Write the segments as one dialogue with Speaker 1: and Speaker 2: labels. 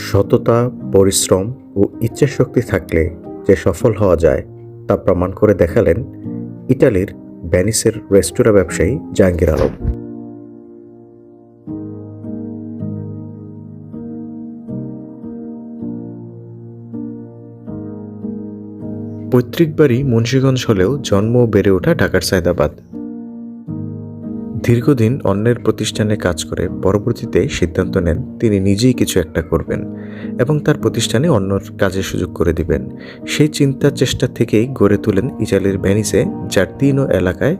Speaker 1: সততা, পরিশ্রম ও ইচ্ছাশক্তি থাকলে যে সফল হওয়া যায় তা প্রমাণ করে দেখালেন ইটালির ভেনিসের রেস্তোরাঁ ব্যবসায়ী জাহাঙ্গীর আলম। পৈতৃক বাড়ি মুন্সিগঞ্জ হলেও জন্ম ও বেড়ে ওঠা ঢাকার সায়দাবাদ। দীর্ঘদিন অন্যের প্রতিষ্ঠানে কাজ করে পরবর্তীতে সিদ্ধান্ত নেন তিনি নিজেই কিছু একটা করবেন এবং তার প্রতিষ্ঠানে অন্যর কাজের সুযোগ করে দিবেন। সেই চিন্তার চেষ্টা থেকেই গড়ে তোলেন ইটালির ভেনিসে জার্দিনো এলাকায়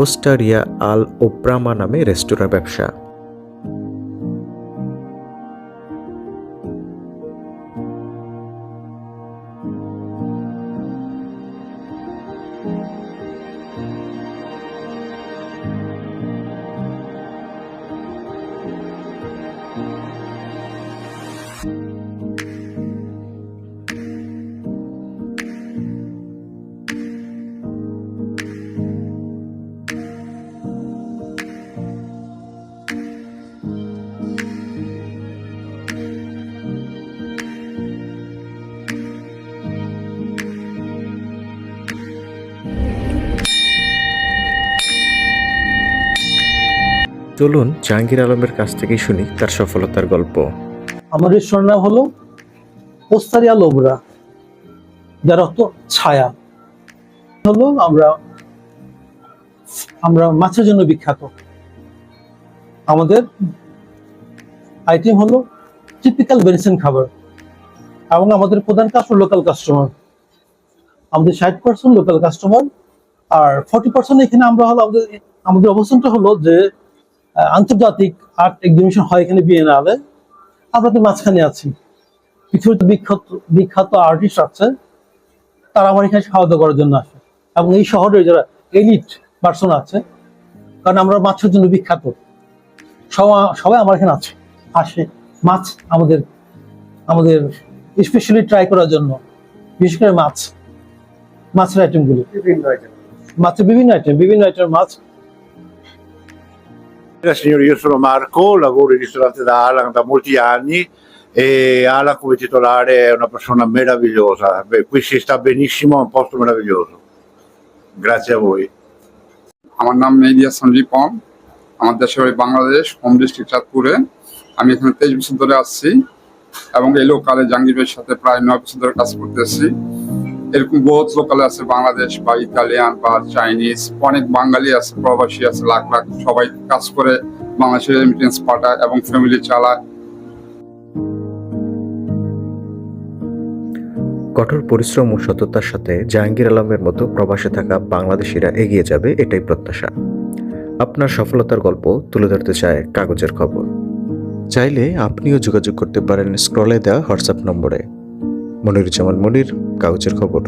Speaker 1: ওস্টারিয়া আল ওব্রামা নামে রেস্তোরাঁ ব্যবসা। চলুন জাহাঙ্গীর আলমের কাছ থেকেই শুনি তার সফলতার গল্প।
Speaker 2: আমার রেস্টুরেন্ট নাম হলো ওস্তারিয়া লোবরা, যার অর্থ ছায়া। হলো আমরা মাছের জন্য বিখ্যাত। আমাদের আইটেম হলো টিপিক্যাল ভেনিসিয়ান খাবার এবং আমাদের প্রধান কাস্টমার লোকাল কাস্টমার। আমাদের 60% লোকাল কাস্টমার আর 40% এখানে আমরা হলো আমাদের অবস্থানটা হলো যে আন্তর্জাতিক আর্ট এক্সিবিশন হয় এখানে বিএনএলে। আমরা তো মাঝখানে আছি। পৃথিবীতে বিখ্যাত আর্টিস্ট আছে, তারা আমার এখানে খাওয়া দাওয়া করার জন্য আসে এবং এই শহরে যারা এলিট পার্সন আছে, কারণ আমরা মাছের জন্য বিখ্যাত, সবাই আমার এখানে আসে মাছ আমাদের স্পেশালি ট্রাই করার জন্য। বিশেষ করে মাছের আইটেমগুলো, বিভিন্ন item much.
Speaker 3: Signore, io sono Marco, lavoro in ristorante da Alan da molti anni e Alan come titolare è una persona meravigliosa. Beh, qui si sta benissimo, è un posto meraviglioso. Grazie a voi.
Speaker 4: আমার নাম মেহেদি হাসান রিপন। আমার দেশের বাড়ি Bangladesh, home district চাঁদপুরে। আমি এখানে 23 বছর ধরে আসছি এবং এই লোকালে জাহাঙ্গীর ভাইয়ের সাথে প্রায় 9 বছর ধরে কাজ করতেছি। এরকম বহুত লোকালে আছে, বাংলাদেশ বা ইতালিয়ান বা চাইনিজ, অনেক বাঙালি আছে, প্রবাসী আছে, লাখ লাখ সবাই কাজ করে বাংলাদেশে রেমিটেন্স পাঠায় এবং ফ্যামিলি চালায়।
Speaker 1: কঠোর পরিশ্রম ও সততার সাথে জাহাঙ্গীর আলমের মতো প্রবাসে থাকা বাংলাদেশিরা এগিয়ে যাবে, এটাই প্রত্যাশা। আপনার সফলতার গল্প তুলে ধরতে চায় কাগজের খবর। চাইলে আপনিও যোগাযোগ করতে পারেন স্ক্রলে দেওয়া হোয়াটসঅ্যাপ নম্বরে। মনিরুজ্জামান মনির, কাগজের খবর।